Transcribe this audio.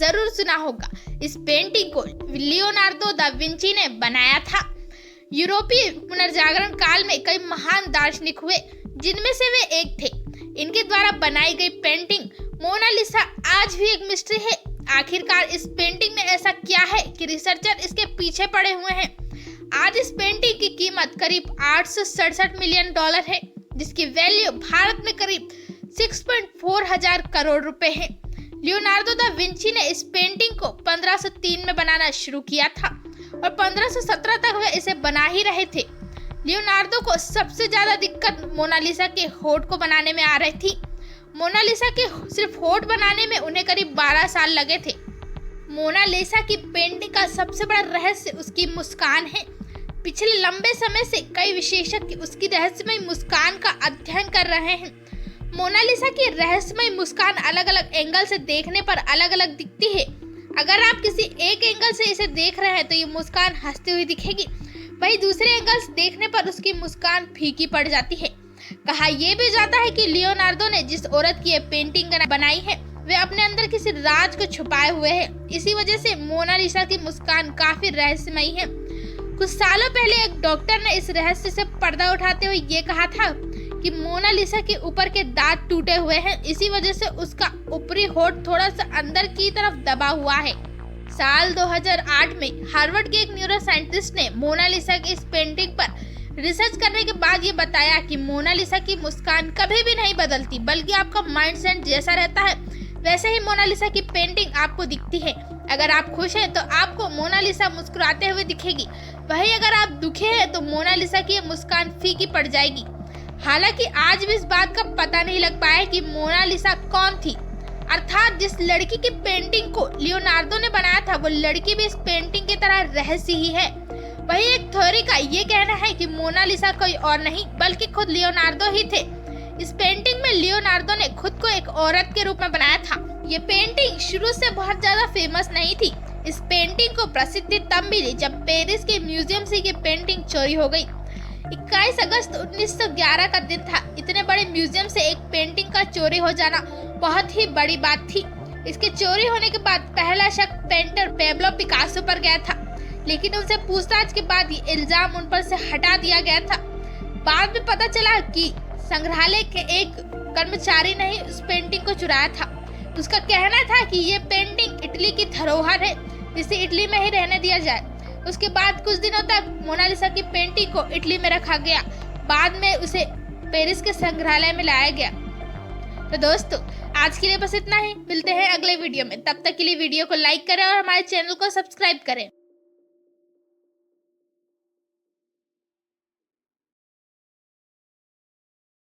जरूर सुना होगा। इस पेंटिंग को लियोनार्दो दा विंची ने बनाया था। यूरोपीय पुनर्जागरण काल में कई महान दार्शनिक हुए, जिनमें से वे एक थे। इनके द्वारा बनाई गई पेंटिंग मोनालिसा आज भी एक मिस्ट्री है। आखिरकार इस पेंटिंग में ऐसा क्या है कि रिसर्चर इसके पीछे पड़े हुए हैं। आज इस पेंटिंग की कीमत करीब 867 मिलियन डॉलर है, जिसकी वैल्यू भारत में करीब 6.4 हजार करोड़ रुपए है। लियोनार्दो दा विंची ने इस पेंटिंग को 1503 में बनाना शुरू किया था और 1517 तक वे इसे बना ही रहे थे। लियोनार्दो को सबसे ज्यादा दिक्कत मोनालिसा के होठ को बनाने में आ रही थी। मोनालिसा के सिर्फ होठ बनाने में उन्हें करीब 12 साल लगे थे। मोनालिसा की पेंटिंग का सबसे बड़ा रहस्य उसकी मुस्कान है। पिछले लंबे समय से कई विशेषज्ञ उसकी रहस्यमय मुस्कान का अध्ययन कर रहे हैं। मोनालिसा की रहस्यमय मुस्कान अलग अलग एंगल से देखने पर अलग अलग दिखती है। अगर आप किसी एक एंगल से इसे देख रहे हैं तो ये मुस्कान हंसती हुई दिखेगी, वहीं दूसरे एंगल से देखने पर उसकी मुस्कान फीकी पड़ जाती है। कहा यह भी जाता है कि लियोनार्दो ने जिस औरत की ये पेंटिंग बनाई है वे अपने अंदर किसी राज को छुपाए हुए हैं। इसी वजह से मोनालिसा की मुस्कान काफी रहस्यमयी है। कुछ सालों पहले एक डॉक्टर ने इस रहस्य से पर्दा उठाते हुए ये कहा था कि मोनालिसा के ऊपर के दांत टूटे हुए हैं, इसी वजह से उसका ऊपरी होठ थोड़ा सा अंदर की तरफ दबा हुआ है। साल 2008 में हार्वर्ड के एक न्यूरो साइंटिस्ट ने मोनालिसा की इस पेंटिंग पर रिसर्च करने के बाद ये बताया कि मोनालिसा की मुस्कान कभी भी नहीं बदलती, बल्कि आपका माइंडसेट जैसा रहता है वैसे ही मोनालिसा की पेंटिंग आपको दिखती है। अगर आप खुश हैं तो आपको मोनालिसा मुस्कुराते हुए दिखेगी, वहीं अगर आप दुखी हैं तो मोनालिसा की मुस्कान फीकी पड़ जाएगी। हालांकि आज भी इस बात का पता नहीं लग पाया कि मोनालिसा कौन थी, अर्थात जिस लड़की की पेंटिंग को लियोनार्दो ने बनाया था वो लड़की भी इस पेंटिंग की तरह रहस्य ही है। वही एक थ्योरी का ये कहना है कि मोनालिसा कोई और नहीं बल्कि खुद लियोनार्दो ही थे। इस पेंटिंग में लियोनार्दो ने खुद को एक औरत के रूप में बनाया था। ये पेंटिंग शुरू से बहुत ज्यादा फेमस नहीं थी। इस पेंटिंग को प्रसिद्धि तब मिली जब पेरिस के म्यूजियम से ये पेंटिंग चोरी हो गई। 21 अगस्त 1911 का दिन था। इतने बड़े म्यूजियम से एक पेंटिंग का चोरी हो जाना बहुत ही बड़ी बात थी। इसके चोरी होने के बाद पहला शक पेंटर पेब्लो पिकासो पर गया था, लेकिन उनसे पूछताछ के बाद ये इल्जाम उन पर से हटा दिया गया था। बाद में पता चला कि संग्रहालय के एक कर्मचारी ने ही उस पेंटिंग को चुराया था। उसका कहना था कि ये पेंटिंग इटली की धरोहर है, जिसे इटली में ही रहने दिया जाए। उसके बाद कुछ दिनों तक मोनालिसा की पेंटिंग को इटली में रखा गया। बाद में उसे पेरिस के संग्रहालय में लाया गया। तो दोस्तों आज के लिए बस इतना ही। मिलते हैं अगले वीडियो में, तब तक के लिए वीडियो को लाइक करें और हमारे चैनल को सब्सक्राइब करें।